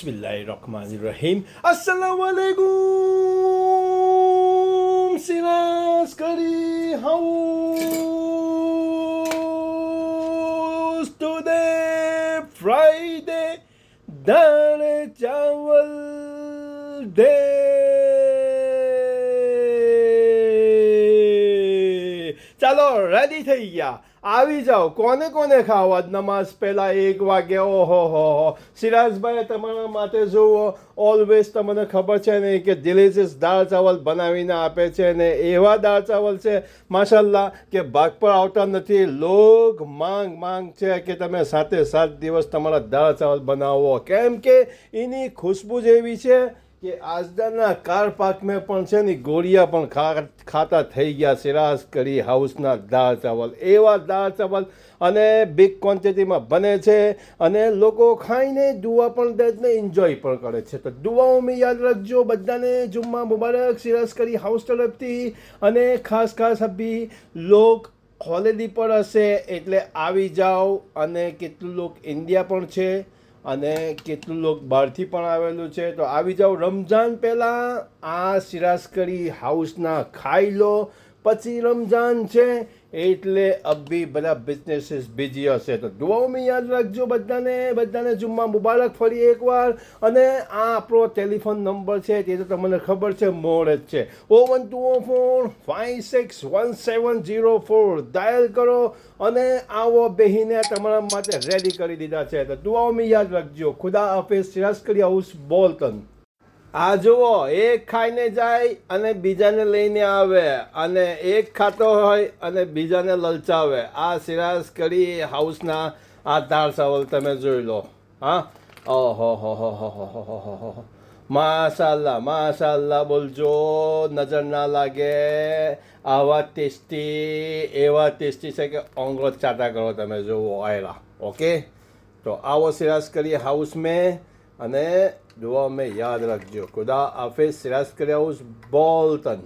Bismillahirrahmanirrahim. Assalamualaikum. Siras Curry House. Today Friday. Dal chawal day. ચાલો ready થઈ ગયા, આવી જાઓ. કોને કોને ખાવા નમાઝ પહેલા 1 વાગે? ઓહો હો સિરાજભાઈ તમારા માટે જુઓ, ઓલવેઝ તમને ખબર છે ને કે ડિલિશિયસ દાળ ચાવલ બનાવીને આપે છે ને એવા દાળ ચાવલ છે માશાલ્લાહ કે ભાગ પર આવતા નથી. લોક માંગ છે કે તમે 7 દિવસ તમારા દાળ ચાવલ બનાવો, કેમ કે એની ખુશ્બુ જ એવી છે કે આજના કાર પાર્કમાં પણ છે ને ગોળિયા પણ ખાતા થઈ ગયા સિરાજ કરી હાઉસના દાળ ચાવલ. એવા દાળ ચાવલ અને બિગ ક્વોન્ટિટીમાં બને છે અને લોકો ખાઈને દુઆ પણ દે ને એન્જોય પણ કરે છે. તો દુઆઓમાં યાદ રાખજો બધાને જુમ્મા મુબારક સિરાજ કરી હાઉસ તરફથી. અને ખાસ અભી લોક હોલિડે પર હશે એટલે આવી જાઓ. અને કેટલું લોક ઇન્ડિયા પણ છે અને કેટલું લોક બહારથી પણ આવેલું છે, તો આવી જાઓ. રમઝાન પહેલાં આ સિરાજ કરી હાઉસના ખાઈ લો, પછી રમઝાન છે એટલે અભી બધા બિઝનેસીસ બિઝી હશે. તો દુઆઓમાં યાદ રાખજો બધાને જુમ્મા મુબારક ફરી એકવાર. અને આ આપણો ટેલિફોન નંબર છે તે તો તમને ખબર છે, મોડ જ છે. 01204561704 ડાયલ કરો અને આવો બેહીને તમારા માટે રેડી કરી દીધા છે. તો દુઆઓમાં યાદ રાખજો. ખુદા હાફિઝ. સિરાજ કરી હાઉસ, બોલ્ટન. આ જુઓ, એક ખાઈને જાય અને બીજાને લઈને આવે, અને એક ખાતો હોય અને બીજાને લલચાવે. આ સિરાજ કરી હાઉસના આ દાળ ચાવલ તમે જોઈ લો. હા, ઓહો હો માશાલ્લાહ બોલજો, નજર ના લાગે. આવા ટેસ્ટી, એવા ટેસ્ટી છે કે ઓંગળો ચાટા કરો તમે જુઓ આયલા. ઓકે, તો આવો સિરાજ કરી હાઉસ મેં અને दुआ में याद रखियो. खुदा हाफिज. सिराज करे हाउस, बोल्टन.